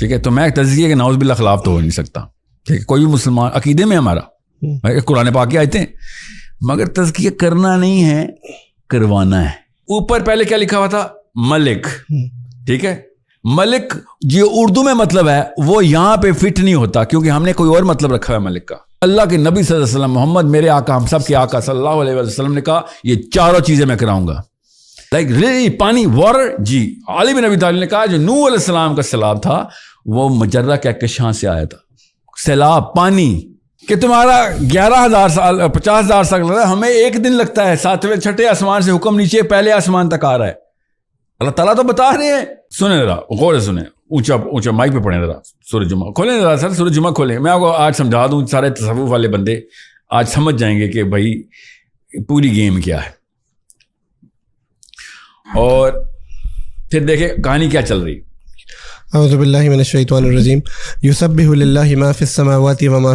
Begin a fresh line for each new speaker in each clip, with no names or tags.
ٹھیک ہے. تو میں تزکیے کے نعوذ باللہ خلاف تو ہو نہیں سکتا. ٹھیک ہے, کوئی بھی مسلمان عقیدے میں ہمارا قرآن پاک کی آیتیں, مگر تزکیہ کرنا نہیں ہے, کروانا ہے. اوپر پہلے کیا لکھا ہوا تھا؟ ملک. ٹھیک ہے, ملک جو اردو میں مطلب ہے وہ یہاں پہ فٹ نہیں ہوتا, کیونکہ ہم نے کوئی اور مطلب رکھا ہے ملک کا. اللہ کے نبی صلی اللہ علیہ وسلم محمد میرے آقا ہم سب کے آقا صلی اللہ علیہ وسلم نے کہا یہ چاروں چیزیں میں کراؤں گا. لائک ریلی پانی واٹر. جی علی بن ابی طالب نے کہا جو نوح علیہ السلام کا سیلاب تھا وہ مجرہ کہکشاں سے آیا تھا. سیلاب پانی کہ تمہارا 11,000 سال 50,000 سال لگتا ہے, ہمیں ایک دن لگتا ہے. 7ویں 6ٹھے آسمان سے حکم نیچے پہلے آسمان تک آ رہا ہے. اللہ تعالیٰ تو بتا رہے ہیں. سنیں ذرا غور سے سنیں, اونچا مائک پہ پڑھیں ذرا. سورۃ جمعہ کھولیں ذرا سر, سورۃ جمعہ کھولیں. میں آپ کو آج سمجھا دوں, سارے تصوف والے بندے آج سمجھ جائیں گے کہ بھائی پوری گیم کیا ہے. اور پھر دیکھیں کہانی کیا چل رہی.
اعوذ باللہ من الشیطان الرجیم. یسبح للہ ما فی السماوات وما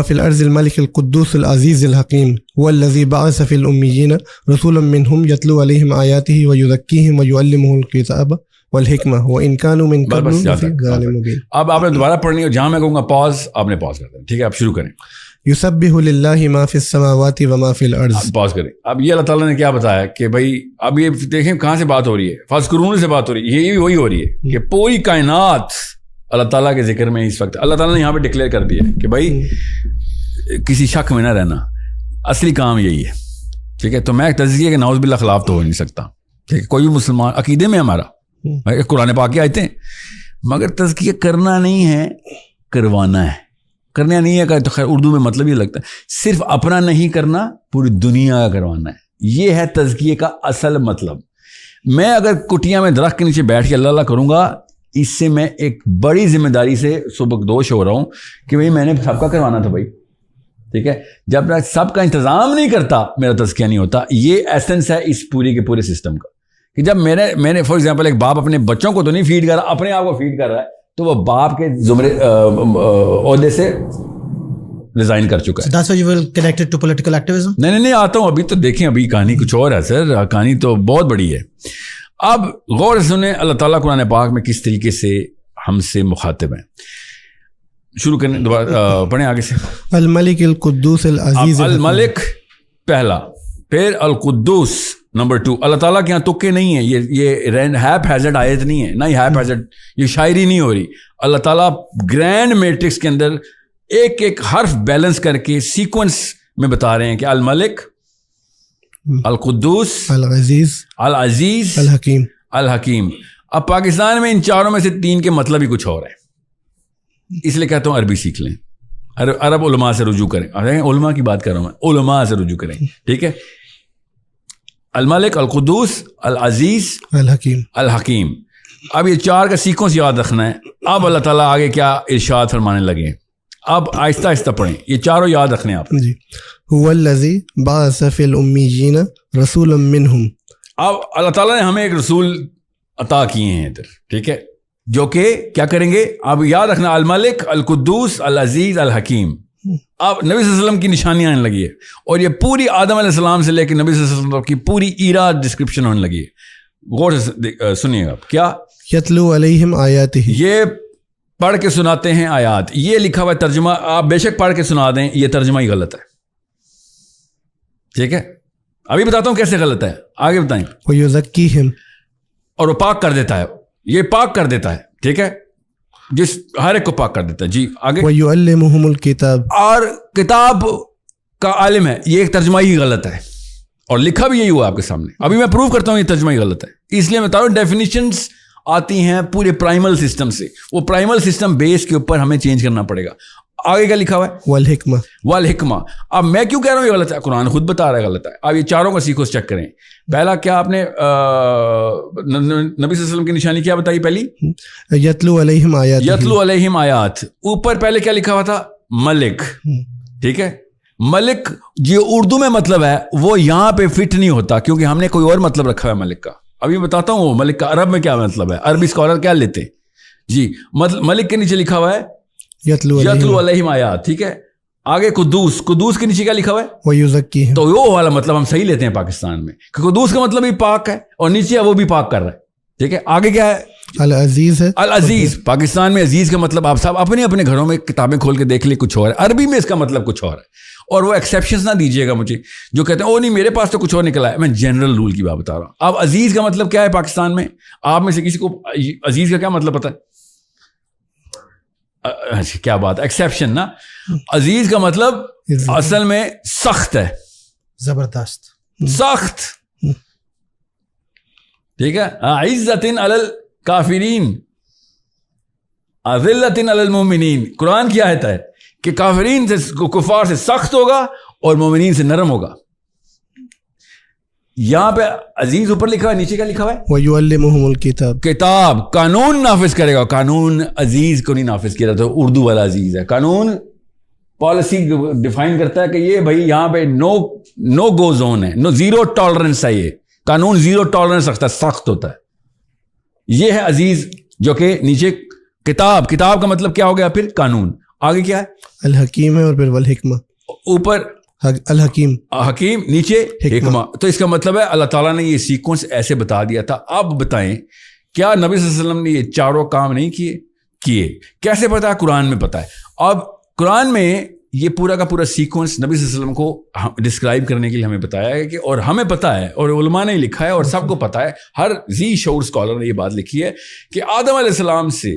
فی الارض الملک القدوس العزیز الحکیم والذی بعث فی الامیین رسولا منہم یتلو علیہم آیاتہ ویزکیہم ویعلمہم الکتاب والحکمہ وان کانوا من قبل لفی ضلال مبین.
اب آپ نے دوبارہ پڑھنی ہے, جہاں میں کہوں گا پاز آپ نے پاز کر دیں. ٹھیک ہے, آپ شروع کریں.
یسبح للہ ما فی السماوات وما فی الارض.
پاز کریں. اب یہ اللہ تعالیٰ نے کیا بتایا کہ بھائی اب یہ دیکھیں کہاں سے بات ہو رہی ہے. فاذکرونی سے بات ہو رہی ہے. یہ وہی ہو رہی ہے کہ پوری کائنات اللہ تعالیٰ کے ذکر میں اس وقت اللہ تعالیٰ نے یہاں پہ ڈکلیئر کر دیا کہ بھائی کسی شک میں نہ رہنا, اصلی کام یہی ہے. ٹھیک ہے, تو میں تزکیے کے نعوذ باللہ خلاف تو ہو نہیں سکتا. ٹھیک ہے, کوئی بھی مسلمان عقیدے میں ہمارا قرآن پاک کی آیتیں, مگر تزکیہ کرنا نہیں ہے, کروانا ہے. کرنا نہیں ہے تو خیر اردو میں مطلب یہ لگتا ہے صرف اپنا نہیں کرنا, پوری دنیا کا کروانا ہے. یہ ہے تزکیے کا اصل مطلب. میں اگر کٹیا میں درخت کے نیچے بیٹھ کے اللہ اللہ کروں گا, اس سے میں ایک بڑی ذمہ داری سے سبکدوش ہو رہا ہوں کہ بھائی میں نے سب کا کروانا تھا بھائی. ٹھیک ہے, جب میں سب کا انتظام نہیں کرتا میرا تزکیہ نہیں ہوتا. یہ ایسنس ہے اس پوری کے پورے سسٹم کا کہ جب میں نے فار ایگزامپل ایک باپ اپنے بچوں کو تو نہیں فیڈ کر رہا, اپنے آپ کو فیڈ کر رہا ہے, تو وہ باپ کے زمرے عہدے سے ریزائن کر چکا ہے.
That's why you were connected to political activism?
نہیں آتا ہوں ابھی. تو دیکھیں ابھی کہانی کچھ اور ہے سر, کہانی تو بہت بڑی ہے. اب غور سے سنیں اللہ تعالیٰ قرآن پاک میں کس طریقے سے ہم سے مخاطب ہیں. شروع کریں, دوبارہ پڑھیں آگے سے.
الملک القدوس العزیز.
الملک پہلا, پھر القدوس نمبر 2. اللہ تعالیٰ کے یہاں تکے نہیں ہیں. یہ ہیپ ہیزڈ آیت نہیں ہے, نہ ہی ہیپ ہیزڈ یہ شاعری نہیں ہو رہی. اللہ تعالیٰ گرینڈ میٹرکس کے اندر ایک ایک حرف بیلنس کر کے سیکوینس میں بتا رہے ہیں کہ الملک, القدوس, العزیز, الحکیم. اب پاکستان میں ان چاروں میں سے 3 کے مطلب ہی کچھ اور ہے. اس لیے کہتا ہوں عربی سیکھ لیں, عرب علماء سے رجوع کریں. علماء کی بات کر رہا ہوں میں, علماء سے رجوع کریں. ٹھیک ہے, الملک, القدوس, العزیز, الحکیم. اب یہ 4 کا سیکوینس یاد رکھنا ہے. اب اللہ تعالیٰ آگے کیا ارشاد فرمانے لگے, اب آہستہ آہستہ پڑھیں, یہ چاروں یاد رکھنے آپ.
جی, هو الذی بعث فی الامیین رسولا منہم.
اب اللہ تعالیٰ نے ہمیں ایک رسول عطا کیے ہیں ادھر. ٹھیک ہے, جو کہ کیا کریں گے, اب یاد رکھنا الملک, القدوس, العزیز, الحکیم. اب نبی صلی اللہ علیہ وسلم کی نشانیاں آنے لگی ہے, اور یہ پوری آدم علیہ السلام سے لے کے نبی صلی اللہ علیہ وسلم کی پوری ایرا ڈسکرپشن ہونے لگی ہے. غور سے سنیے گا. کیا
یتلو علیہم آیاتہ,
یہ پڑھ کے سناتے ہیں آیات. یہ لکھا ہوا ہے ترجمہ, آپ بے شک پڑھ کے سنا دیں, یہ ترجمہ ہی غلط ہے. ٹھیک ہے, ابھی بتاتا ہوں کیسے غلط ہے, آگے بتائیں.
ویزکیہم,
اور وہ پاک کر دیتا ہے, یہ پاک کر دیتا ہے. ٹھیک ہے, جس ہر ایک کو پاک کر دیتا ہے. جی آگے.
ویعلمہم الکتاب,
اور کتاب کا عالم ہے. یہ ایک ترجمہ ہی غلط ہے, اور لکھا بھی یہی ہوا آپ کے سامنے. ابھی میں پروف کرتا ہوں یہ ترجمہ ہی غلط ہے. اس لیے میں بتا رہا ہوں ڈیفینیشنز آتی ہیں پورے پرائمل سسٹم سے, وہ پرائمل سسٹم بیس کے اوپر ہمیں چینج کرنا پڑے گا. آگے کیا لکھا ہوا ہے, والحکمہ. اب میں کیوں کہہ رہا ہوں یہ غلط ہے, قرآن خود بتا رہا ہے غلط ہے. اب یہ چاروں کا سیکوینس چیک کریں. پہلا کیا آپ نے نبی صلی اللہ علیہ وسلم کی نشانی کیا بتائی پہلی,
یتلو علیہم آیات.
یتلو علیہم آیات. اوپر پہلے کیا لکھا ہوا تھا, ملک. ٹھیک ہے, ملک جو اردو میں مطلب ہے وہ یہاں پہ فٹ نہیں ہوتا, کیونکہ ہم نے کوئی اور مطلب رکھا ہے ملک کا. ابھی بتاتا ہوں ملک کا عرب میں کیا مطلب ہے, عربی اسکالر کیا لیتے. جی ملک کے نیچے لکھا ہوا ہے یتلو علیہم آیات. ٹھیک ہے, آگے قدوس, قدوس کے نیچے کیا لکھا ہوا ہے,
ویزکیہم.
تو وہ والا مطلب ہم صحیح لیتے ہیں پاکستان میں, کہ قدوس کا مطلب بھی پاک ہے, اور نیچے وہ بھی پاک کر رہا ہے. ٹھیک ہے, آگے کیا ہے,
العزیز ہے.
العزیز پاکستان میں عزیز کا مطلب آپ صاحب اپنے اپنے گھروں میں کتابیں کھول کے دیکھ لیں کچھ اور ہے, عربی میں اس کا مطلب کچھ اور ہے. اور وہ ایکسیپشنز نہ دیجیے گا مجھے جو کہتے ہیں او نہیں میرے پاس تو کچھ اور نکلا ہے, میں جنرل رول کی بات بتا رہا ہوں. اب عزیز کا مطلب کیا ہے پاکستان میں؟ آپ میں سے کسی کو عزیز کا کیا مطلب پتہ ہے؟ کیا بات ہے, ایکسیپشن نا. عزیز کا مطلب اصل میں سخت ہے,
زبردست,
سخت, ٹھیک ہے. عزت علی الکافرین اذلت علی المؤمنین, قرآن کی آیت ہے کہ کافرین سے کفار سے سخت ہوگا اور مومنین سے نرم ہوگا. یہاں پہ عزیز اوپر لکھا ہے, نیچے کیا لکھا ہوا ہے؟
وَيُعَلِّمُهُمُ الْكِتَابَ,
کتاب, قانون نافذ کرے گا. قانون عزیز کو نہیں نافذ کیا جاتا, اردو والا عزیز ہے. قانون پالیسی ڈیفائن کرتا ہے کہ یہ بھائی یہاں پہ نو گو زون ہے, نو زیرو ٹالرنس ہے. یہ قانون زیرو ٹالرنس رکھتا ہے, سخت ہوتا ہے. یہ ہے عزیز جو کہ نیچے کتاب, کتاب کا مطلب کیا ہو گیا پھر؟ قانون. آگے کیا ہے؟
الحکیم ہے, اور پھر والحکمہ,
اوپر
الحکیم,
حکیم, نیچے حکمہ. تو اس کا مطلب ہے اللہ تعالیٰ نے یہ سیکوینس ایسے بتا دیا تھا. اب بتائیں کیا نبی صلی اللہ علیہ وسلم نے یہ چاروں کام نہیں کیے؟ کیسے پتا ہے؟ قرآن میں پتا ہے. اب قرآن میں یہ پورا کا پورا سیکوینس نبی صلی اللہ علیہ وسلم کو ڈسکرائب کرنے کے لیے ہمیں بتایا ہے کہ, اور ہمیں پتا ہے اور علماء نے لکھا ہے اور سب کو پتا ہے, ہر ذی شعور اسکالر نے یہ بات لکھی ہے کہ آدم علیہ السلام سے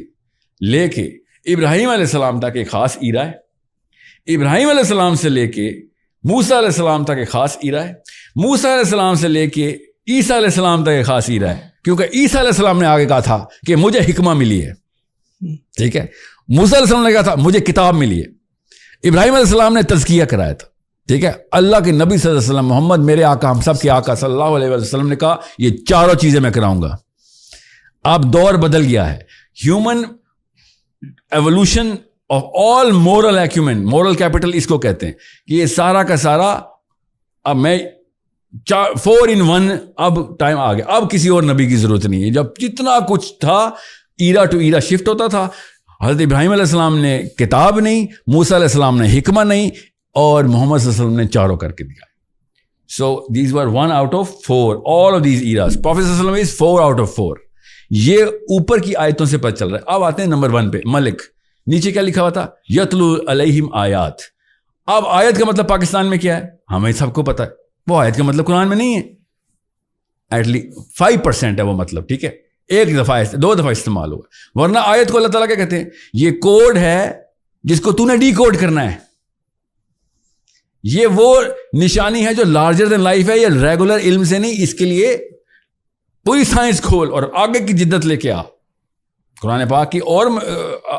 لے کے ابراہیم علیہ السلام تک ایک خاص ایرا ہے, ابراہیم علیہ السلام سے لے کے موسیٰ علیہ السلام تک ایک خاص ایرا ہے, موسیٰ علیہ السلام سے لے کے عیسیٰ علیہ السلام تک ایک خاص ایرا ہے, کیونکہ عیسیٰ علیہ السلام نے آگے کہا تھا کہ مجھے حکمہ ملی ہے, ٹھیک ہے. موسیٰ علیہ السلام نے کہا تھا مجھے کتاب ملی ہے. ابراہیم علیہ السلام نے تزکیہ کرایا تھا, ٹھیک ہے. اللہ کے نبی صلی اللہ علیہ وسلم محمد میرے آقا, ہم سب کے آقا صلی اللہ علیہ وسلم نے کہا یہ چاروں چیزیں میں کراؤں گا. اب دور بدل گیا ہے. Human evolution of all moral acumen, moral capital اس کو کہتے ہیں, کہ یہ سارا کا سارا اب میں 4 in 1 اب ٹائم آ گیا. اب کسی اور نبی کی ضرورت نہیں ہے. جب جتنا کچھ تھا ایرا ٹو ایرا شفٹ ہوتا تھا. حضرت ابراہیم علیہ السلام نے کتاب نہیں, موسیٰ علیہ السلام نے حکمہ نہیں, اور محمد صلی اللہ علیہ وسلم نے چاروں کر کے دیا. So these were 1 out of 4, all of these eras. Prophet صلی اللہ علیہ وسلم is 4 out of 4. یہ اوپر کی آیتوں سے پتہ چل رہا ہے. اب آتے ہیں نمبر 1 پہ, ملک. نیچے کیا لکھا ہوا تھا؟ یتلو علیہم آیات. اب آیت کا مطلب پاکستان میں کیا ہے ہمیں سب کو پتا ہے. وہ آیت کا مطلب قرآن میں نہیں ہے, ایٹ لیسٹ 5% ہے وہ مطلب, ٹھیک ہے. 1 دفعہ 2 دفعہ استعمال ہوا, ورنہ آیت کو اللہ تعالیٰ کیا کہتے ہیں؟ یہ کوڈ ہے جس کو تو نے ڈی کوڈ کرنا ہے. یہ وہ نشانی ہے جو لارجر دین لائف ہے, یہ ریگولر علم سے نہیں, اس کے لیے پوری سائنس کھول اور آگے کی جدت لے کے آ. قرآن پاک کی اور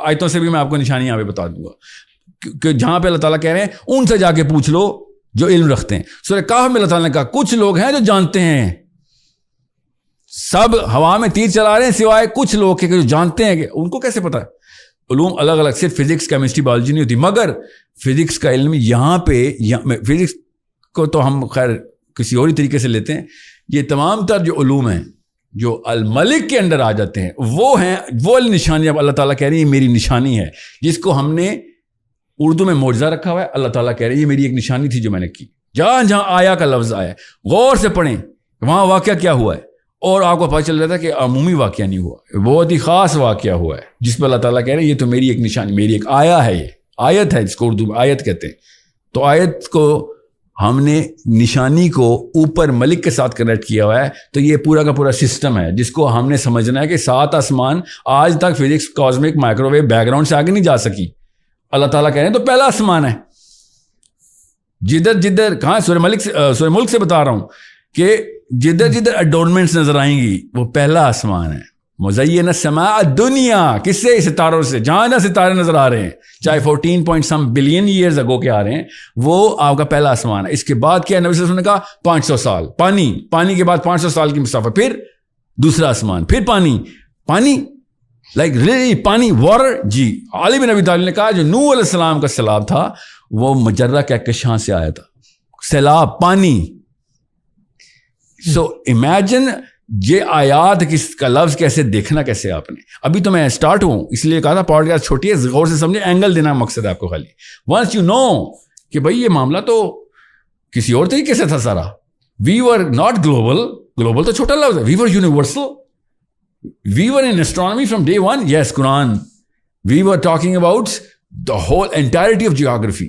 آیتوں سے بھی میں آپ کو نشانی یہاں پہ بتا دوں گا کہ جہاں پہ اللہ تعالیٰ کہہ رہے ہیں ان سے جا کے پوچھ لو جو علم رکھتے ہیں. سورہ کہف میں اللہ تعالیٰ نے کہا کچھ لوگ ہیں جو جانتے ہیں, سب ہوا میں تیر چلا رہے ہیں سوائے کچھ لوگ کے جو جانتے ہیں. کہ ان کو کیسے پتا ہے؟ علوم الگ الگ, صرف فزکس کیمسٹری بایولوجی نہیں ہوتی, مگر فزکس کا علم یہاں پہ, فزکس کو تو ہم خیر کسی اور طریقے سے لیتے ہیں. یہ تمام تر جو علوم ہیں جو الملک کے اندر آ جاتے ہیں وہ ہیں وہ نشانی. اب اللہ تعالیٰ کہہ رہے ہیں یہ میری نشانی ہے, جس کو ہم نے اردو میں معجزہ رکھا ہوا ہے. اللہ تعالیٰ کہہ رہے ہیں یہ میری ایک نشانی تھی جو میں نے کی. جہاں جہاں آیا کا لفظ آیا غور سے پڑھیں وہاں واقعہ کیا ہوا ہے, اور آپ کو پتہ چل رہا تھا کہ عمومی واقعہ نہیں ہوا, بہت ہی خاص واقعہ ہوا ہے جس پہ اللہ تعالیٰ کہہ رہے ہیں یہ تو میری ایک نشانی, میری ایک آیا ہے. یہ آیت ہے جس کو اردو میں آیت کہتے ہیں. تو آیت کو ہم نے نشانی کو اوپر ملک کے ساتھ کنیکٹ کیا ہوا ہے. تو یہ پورا کا پورا سسٹم ہے جس کو ہم نے سمجھنا ہے کہ 7 آسمان آج تک physics cosmic microwave background سے آگے نہیں جا سکی. اللہ تعالیٰ کہہ رہے ہیں تو پہلا آسمان ہے. جدھر جدھر کہاں سورہ ملک سے بتا رہا ہوں کہ جدھر جدھر اڈورنمنٹس نظر آئیں گی وہ پہلا آسمان ہے. مزین السماء الدنیا, کس سے؟ ستاروں سے. جہاں جہاں ستارے نظر آ رہے ہیں چاہے 14 بلین ایئرز اگو کے آ رہے ہیں وہ آپ کا پہلا آسمان ہے. اس کے بعد کیا نبی صلی اللہ علیہ وسلم نے کہا 500 سال پانی کے بعد 500 سال کی مسافت, پھر دوسرا آسمان, پھر پانی لائک ریلی پانی واٹر. جی علی بن ابی طالب نے کہا جو نوح علیہ السلام کا سیلاب تھا وہ مجرہ کہکشاں سے آیا تھا, سیلاب پانی. سو امیجن یہ آیات کس کا لفظ کیسے دیکھنا کیسے آپ نے. ابھی تو میں اسٹارٹ ہوں اس لیے کہا تھا پوڈ کاسٹ چھوٹی ہے, غور سے سمجھے, اینگل دینا مقصد ہے آپ کو خالی. ونس یو نو کہ بھائی یہ معاملہ تو کسی اور طریقے سے تھا سارا. وی ور ناٹ گلوبل تو چھوٹا لفظ ہے, وی ور universal. We were in astronomy from day one. Yes, Quran. We were talking about the whole entirety of geography.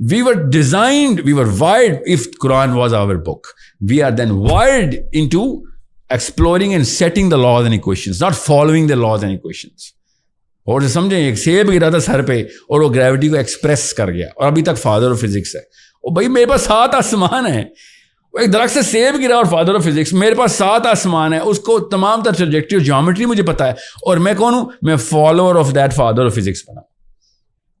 We were designed, we were wired, if Quran was our book, we are then wired into exploring and setting the laws and equations, not following the laws and equations. اور سمجھیں ایک سیب گرا تھا سر پہ اور وہ gravity کو ایکسپریس کر گیا, اور ابھی تک فادر آف فزکس ہے. اور بھائی میرے پاس 7 آسمان ہیں. ایک درخت سے سیب گرا اور فادر آف فزکس, میرے پاس 7 آسمان ہیں, اس کو تمام تر سبجیکٹیو جیومیٹری مجھے پتا ہے, اور میں کون ہوں؟ میں follower of that father of physics بنا.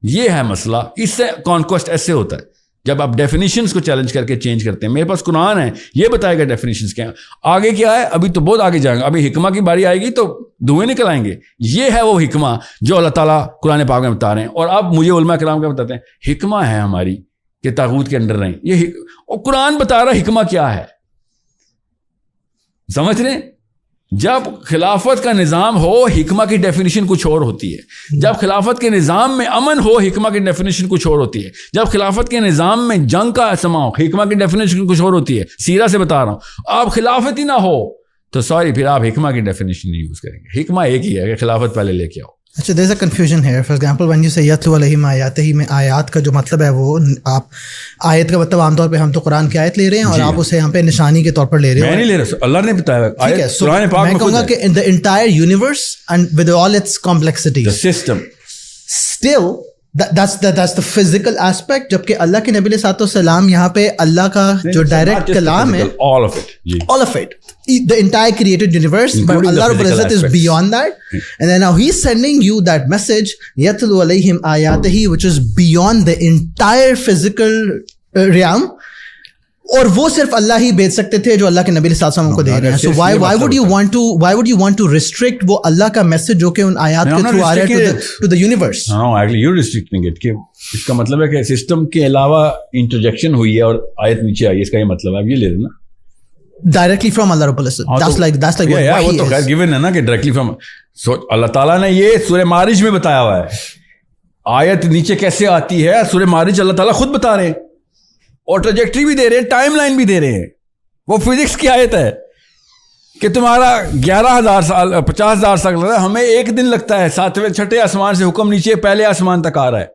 یہ ہے مسئلہ. اس سے کانکوسٹ ایسے ہوتا ہے جب آپ ڈیفینیشنس کو چیلنج کر کے چینج کرتے ہیں. میرے پاس قرآن ہے, یہ بتائے گا ڈیفینیشنس کیا ہیں. آگے کیا ہے؟ ابھی تو بہت آگے جائیں گے. ابھی حکمہ کی باری آئے گی تو دھوئیں نکل آئیں گے. یہ ہے وہ حکمہ جو اللہ تعالیٰ قرآن پاک میں بتا رہے ہیں. اور اب مجھے علماء کرام کیا بتاتے ہیں؟ حکمہ ہے ہماری کہ طاغوت کے انڈر رہیں. یہ اور قرآن بتا رہا حکمہ کیا ہے. سمجھ رہے ہیں؟ جب خلافت کا نظام ہو, حکمہ کی ڈیفینیشن کچھ اور ہوتی ہے. جب خلافت کے نظام میں امن ہو, حکمہ کی ڈیفینیشن کچھ اور ہوتی ہے. جب خلافت کے نظام میں جنگ کا سما ہو, حکمہ کی ڈیفینیشن کچھ اور ہوتی ہے. سیرہ سے بتا رہا ہوں. آپ خلافت ہی نہ ہو تو سوری, پھر آپ حکمہ کی ڈیفینیشن نہیں یوز کریں گے. حکمہ ایک ہی ہے کہ خلافت پہلے لے کے آؤ.
اچھا, there is a confusion here. For example, when you say یتلو علیہم آیاتہ میں آیات کا جو مطلب ہے وہ آپ آیت کا مطلب عام طور پہ ہم تو قرآن کی آیت لے رہے ہیں اور آپ اسے یہاں پہ نشانی کے طور پر لے رہے ہیں.
میں نہیں لے رہا, اللہ نے بتایا.
قرآن پاک میں کہوں گا کہ in the entire universe and with all its complexities,
the system,
still that's the physical aspect. جبکہ اللہ کے نبی علیہ الصلوۃ والسلام یہاں پہ اللہ کا جو ڈائریکٹ کلام ہے,
all of it,
the entire created universe, but Allah Rabbul Izzat is beyond that. And then now he's sending you that message, yatlu alayhim ayatihi, which is beyond the entire physical realm. اور وہ صرف اللہ ہی بھیج سکتے تھے جو اللہ کے نبی صلی اللہ علیہ وسلم کو دے رہے ہیں. So why would you want to restrict وہ اللہ کا میسج جو کہ ان آیات کے تھرو آ رہا ہے to the universe?
No, actually you're restricting it. کہ اس کا مطلب ہے کہ سسٹم کے علاوہ انٹرجیکشن ہوئی ہے اور آیت نیچے آئی ہے. اس کا یہ مطلب ہے, آپ یہ لے رہے نا
directly from Allah Rabbul Izzat. That's like what
وہ تو خیر given ہے نا کہ directly from. So اللہ تعالیٰ نے یہ سورہ معارج میں بتایا ہوا ہے. آیت نیچے کیسے آتی ہے سورہ معارج اللہ تعالیٰ خود بتا رہے ہیں, اور ٹریجیکٹری بھی دے رہے ہیں, ٹائم لائن بھی دے رہے ہیں. وہ فزکس کی آیت ہے کہ تمہارا 11,000 سال 50,000 سال لگتا ہے, ہمیں ایک دن لگتا ہے. 7ویں 6ٹھے آسمان سے حکم نیچے پہلے آسمان تک آ رہا ہے.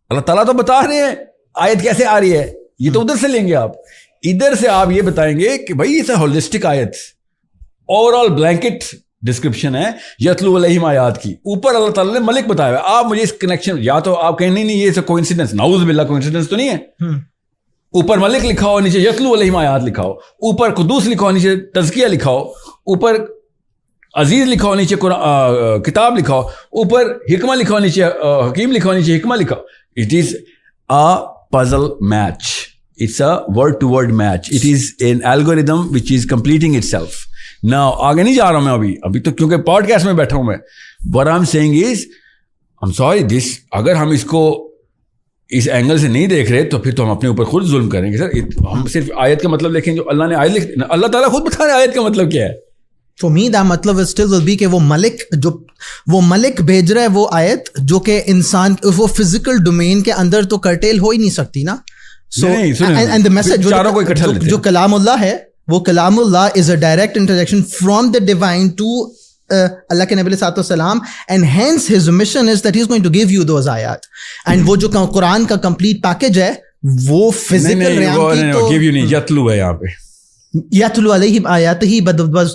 اللہ تعالیٰ تو بتا رہے ہیں آیت کیسے آ رہی ہے. یہ تو ادھر سے لیں گے آپ. ادھر سے آپ یہ بتائیں گے کہ بھائی یہ ہولسٹک آیت, اوور آل بلینکٹ ڈسکرپشن ہے یتلو علیہم آیات کی. اوپر اللہ تعالیٰ نے ملک بتایا ہوا ہے. آپ مجھے اس کنیکشن, یا تو آپ کہیں نہیں یہ کوئنسیڈنس, نعوذ باللہ کوئنسیڈنس تو نہیں ہے. اوپر ملک لکھا ہو, نیچے یتلو علیہم آیات لکھا ہو. اوپر قدوس لکھا ہو, نیچے تزکیہ لکھا ہو. اوپر عزیز لکھا ہو, نیچے کتاب لکھا ہو. اوپر حکمہ لکھا ہو, نیچے حکیم لکھا ہو, نیچے حکمہ لکھا ہو. It is a puzzle match. It's a word-to-word match. It is an algorithm which is completing itself. Now, آگے نہیں جا رہا ہوں میں ابھی تو کیونکہ پوڈ کاسٹ میں بیٹھا ہوں میں. What I'm saying is, I'm sorry, this اگر ہم اس کو اس اینگل سے نہیں دیکھ رہے تو پھر تو ہم اپنے اوپر خود ظلم کریں گے. سر ہم صرف آیت کا مطلب دیکھیں جو اللہ نے آیت لکھ, اللہ تعالیٰ خود بتا رہے ہیں آیت کا مطلب کیا ہے.
For me that مطلب still will be کہ وہ ملک بھیج رہا ہے وہ آیت جو کہ انسان وہ فزیکل ڈومین کے اندر تو کرٹیل ہو ہی نہیں سکتی نا. So and the message جو کلام اللہ ہے وہ کلام اللہ is a direct interjection from the divine to اللہ کے نبی علیہ الصلوۃ والسلام, and hence his mission is that he is going to give you those ayat. And وہ جو قرآن کا complete package ہے وہ physical realm کی تو
give you نہیں, یتلو ہے یہاں پہ.
یتلو علیہم آیاتہ بس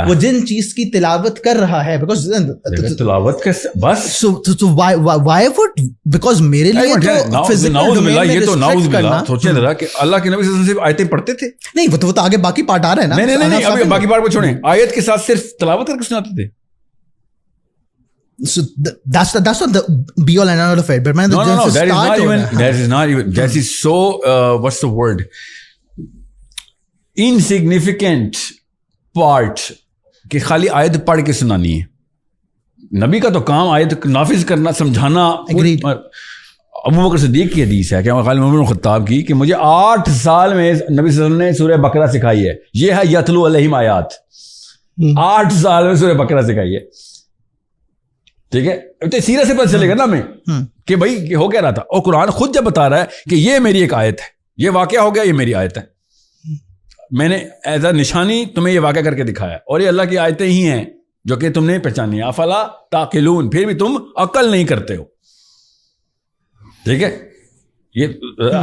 وہ جن چیز کی تلاوت کر رہا ہے, بیکاز
تلاوت کا بس
so why would, because میرے لیے تو physical domain میں restrict کرنا.
سوچیں ذرا کہ اللہ کے نبی صلی اللہ علیہ وسلم آیتیں پڑھتے تھے.
نہیں وہ تو آگے باقی پارٹ آ رہا ہے نا.
نہیں ابھی باقی پارٹ کو چھوڑیں, آیت کے ساتھ صرف تلاوت کر کے سناتے تھے.
So that's not the be all and end all of it. But man,
that is so what's the word, insignificant part کہ خالی آیت پڑھ کے سنانی ہے. نبی کا تو کام آیت نافذ کرنا, سمجھانا. ابو بکر صدیق کی حدیث ہے کہ خالد عمر بن خطاب کی کہ مجھے 8 سال میں نبی صلی اللہ علیہ وسلم نے سورہ بقرہ سکھائی ہے. یہ ہے یتلو علیہم آیات. 8 سال میں سورہ بقرہ سکھائی ہے. ٹھیک ہے, سیرت سے پتہ چلے گا نا ہمیں کہ بھائی ہو کیا رہا تھا. اور قرآن خود جب بتا رہا ہے کہ یہ میری ایک آیت ہے, یہ واقعہ ہو گیا, یہ میری آیت ہے, میں نے ایز اے نشانی تمہیں یہ واقعہ کر کے دکھایا, اور یہ اللہ کی آیتیں ہی ہیں جو کہ تم نے پہچانی. افلا تعقلون, پھر بھی تم عقل نہیں کرتے ہو. ٹھیک ہے, یہ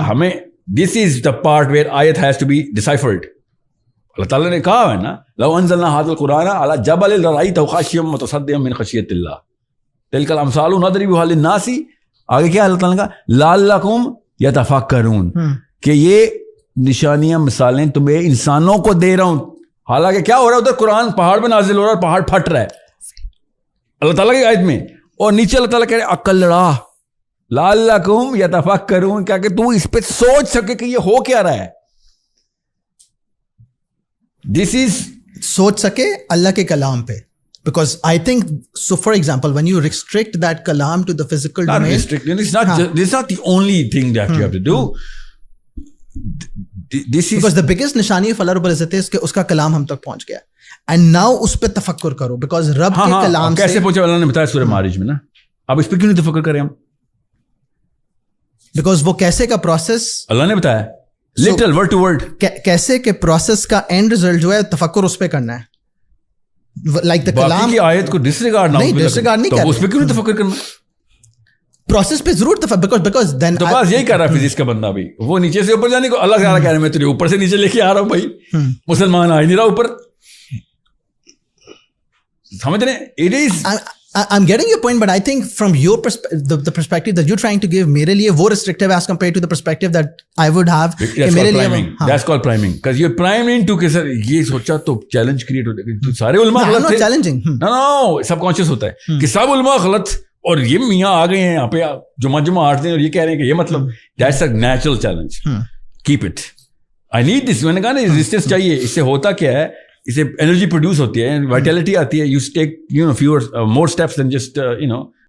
ہمیں دس از دا پارٹ ویئر آیت ہیز ٹو بی ڈیسائفرڈ. اللہ تعالیٰ نے کہا ہے نا, لو انزلنا هذا القرآن على جبل لرأيته خاشعا متصدعا من خشية الله تلك الامثال نضربها للناس. آگے کیا اللہ تعالیٰ نے کہا, لعلكم يتفکرون, کہ یہ نشانیاں مثالیں تمہیں انسانوں کو دے رہا ہوں. حالانکہ کیا ہو رہا ہے ادھر, قرآن پہاڑ پہ نازل ہو رہا ہے, پہاڑ پھٹ رہا ہے اللہ تعالیٰ کی آیت میں, اور نیچے اللہ تعالیٰ کہہ رہے عقل لڑا, لعلکم یتفکرون, کیا کہ تو اس پہ سوچ سکے کہ یہ ہو کیا رہا ہے. دس از
سوچ سکے اللہ کے کلام پہ. Because I think, so for example, when you restrict that kalam to the physical
not
domain,
restricting, this is not the only thing that you have to do. This is
because the biggest nishani of Allah Rabbul Izzat is کہ اس کا کلام ہم تک پہنچ گیا, and now اس پہ تفکر کرو, because رب کے کلام سے
کیسے پہنچا اللہ نے بتایا سورہ معارج میں نا. اب اس پہ کیوں نہیں تفکر کریں ہم,
because وہ کیسے کا پروسیس
اللہ نے بتایا لٹرل ورڈ ٹو ورڈ,
کیسے کے پروسیس کا اینڈ ریزلٹ جو ہے تفکر اس پہ کرنا ہے. لائک دا کلام
کی آیت کو ڈسریگارڈ نہ,
نہیں ڈسریگارڈ نہیں
تو اس پہ کیوں نہیں تفکر کرنا.
پروسیس پہ ضرور بیکاز دین
تو بس یہی کر رہا ہے فزکس کا بندہ بھی, وہ نیچے سے اوپر جانے کو اللہ تعالیٰ کہہ رہا ہے میں تجھے اوپر سے نیچے لے کے آ رہا ہوں بھائی, مسلمان آ ہی نہیں رہا اوپر. سمجھ رہے ہیں, it is
I'm getting your point, but I think from your the perspective that you're trying to give, میرے لیے وہ restrictive as compared to the perspective that I would have.
That's called priming. Because you're priming to کہ سر یہ سوچا تو challenge create ہو جائے گا. سارے علماء غلط تھے.
challenging.
No, سب کانشیس ہوتا ہے کہ سب علماء غلط, اور یہ میاں آ گئے ہیں یہاں پہ جمعہ آٹھ دیں اور یہ کہہ رہے ہیں کہ یہ مطلب that's a natural challenge. Keep it. I need this. میں نے کہا نا resistance چاہیے. اس سے ہوتا کیا ہے, اس سے انرجی پروڈیوس ہوتی ہے, وائٹیلٹی آتی ہے, you take fewer more steps than just